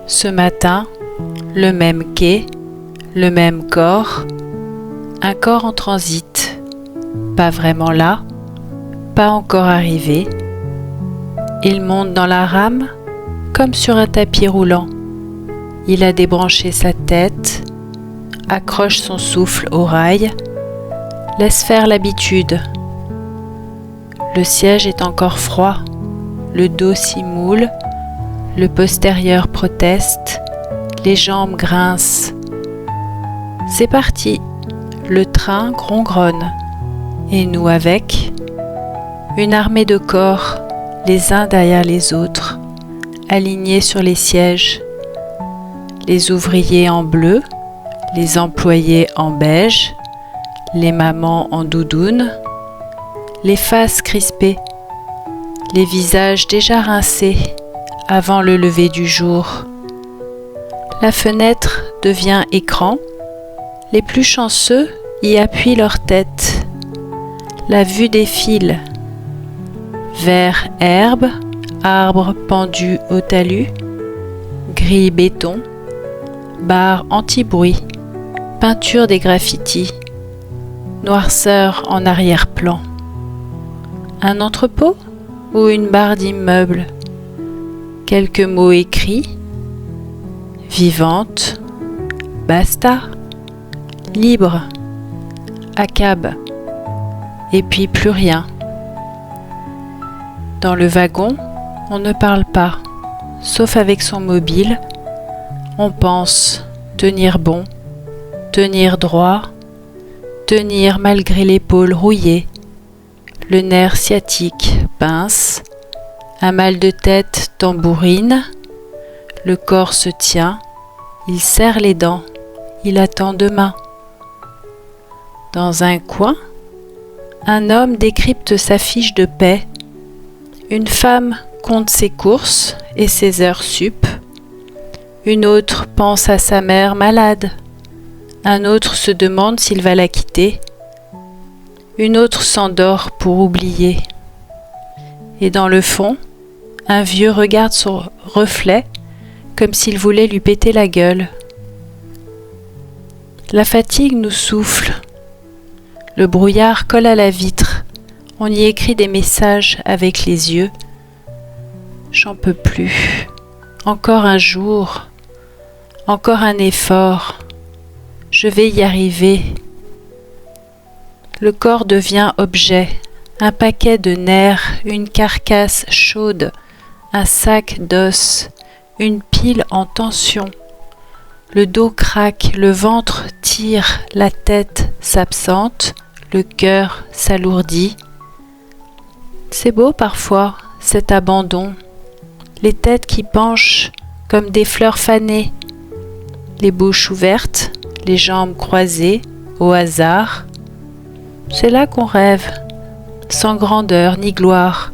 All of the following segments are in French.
Ce matin, le même quai, le même corps, un corps en transit, pas vraiment là, pas encore arrivé. Il monte dans la rame comme sur un tapis roulant. Il a débranché sa tête, accroche son souffle au rail, laisse faire l'habitude. Le siège est encore froid, le dos s'y moule, le postérieur proteste, les jambes grincent. C'est parti, le train gronronne, et nous avec, une armée de corps, les uns derrière les autres, alignés sur les sièges, les ouvriers en bleu, les employés en beige, les mamans en doudoune, les faces crispées, les visages déjà rincés avant le lever du jour. La fenêtre devient écran, les plus chanceux y appuient leur tête. La vue défile. Vert herbe, arbres pendus au talus, gris béton, barre anti-bruit, peinture des graffitis, noirceur en arrière-plan. Un entrepôt ou une barre d'immeuble? Quelques mots écrits, vivante, basta, libre, accab, et puis plus rien. Dans le wagon, on ne parle pas, sauf avec son mobile. On pense tenir bon, tenir droit, tenir malgré l'épaule rouillée, le nerf sciatique pince, un mal de tête tambourine, le corps se tient, il serre les dents, il attend demain. Dans un coin, un homme décrypte sa fiche de paie. Une femme compte ses courses et ses heures sup. Une autre pense à sa mère malade. Un autre se demande s'il va la quitter. Une autre s'endort pour oublier. Et dans le fond, un vieux regarde son reflet comme s'il voulait lui péter la gueule. La fatigue nous souffle. Le brouillard colle à la vitre. On y écrit des messages avec les yeux. J'en peux plus. Encore un jour. Encore un effort. Je vais y arriver. Le corps devient objet. Un paquet de nerfs, une carcasse chaude, un sac d'os, une pile en tension. Le dos craque, le ventre tire, la tête s'absente, le cœur s'alourdit. C'est beau parfois, cet abandon, les têtes qui penchent comme des fleurs fanées, les bouches ouvertes, les jambes croisées, au hasard. C'est là qu'on rêve, sans grandeur ni gloire.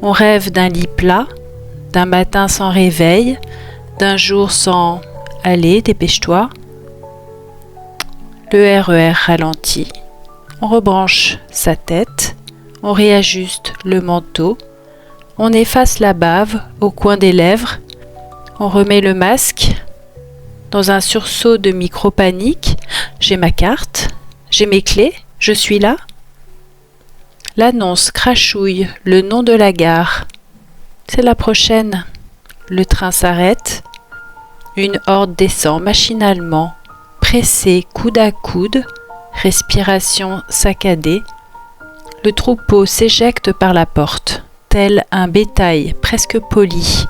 On rêve d'un lit plat, d'un matin sans réveil, d'un jour sans « Allez, dépêche-toi ». Le RER ralentit, on rebranche sa tête, on réajuste le manteau, on efface la bave au coin des lèvres, on remet le masque. Dans un sursaut de micro-panique, j'ai ma carte, j'ai mes clés, je suis là. L'annonce crachouille le nom de la gare. C'est la prochaine. Le train s'arrête. Une horde descend machinalement, pressée coude à coude, respiration saccadée. Le troupeau s'éjecte par la porte, tel un bétail presque poli.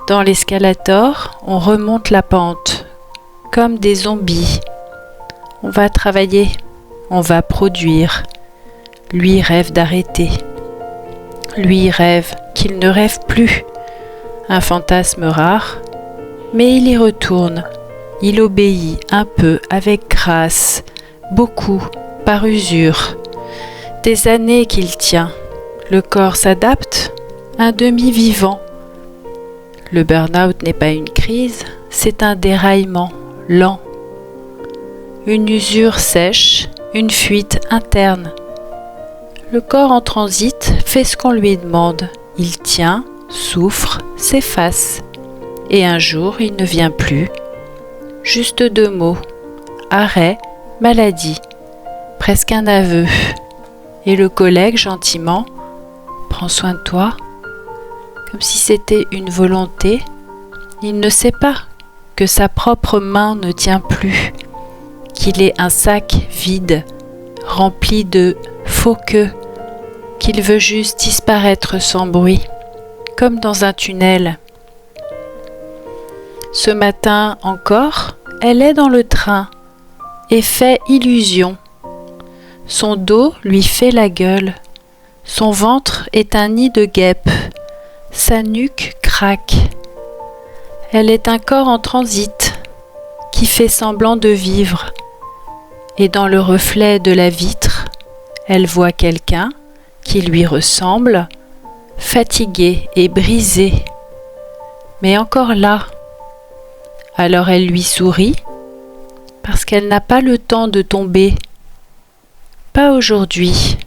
Dans l'escalator, on remonte la pente, comme des zombies. On va travailler, on va produire. Lui rêve d'arrêter. Lui rêve qu'il ne rêve plus. Un fantasme rare, mais il y retourne. Il obéit un peu avec grâce, beaucoup par usure. Des années qu'il tient. Le corps s'adapte, un demi-vivant. Le burn-out n'est pas une crise, c'est un déraillement lent. Une usure sèche, une fuite interne. Le corps en transit fait ce qu'on lui demande. Il tient, souffre, s'efface. et un jour il ne vient plus. Juste 2 mots, arrêt, maladie, presque un aveu. Et le collègue gentiment, prends soin de toi, comme si c'était une volonté. Il ne sait pas que sa propre main ne tient plus, qu'il est un sac vide, rempli de faux queues, qu'il veut juste disparaître sans bruit, comme dans un tunnel. Ce matin encore, elle est dans le train et fait illusion. Son dos lui fait la gueule, son ventre est un nid de guêpes, sa nuque craque. Elle est un corps en transit qui fait semblant de vivre, et dans le reflet de la vitre, elle voit quelqu'un qui lui ressemble, fatigué et brisé, mais encore là. Alors elle lui sourit, parce qu'elle n'a pas le temps de tomber. Pas aujourd'hui.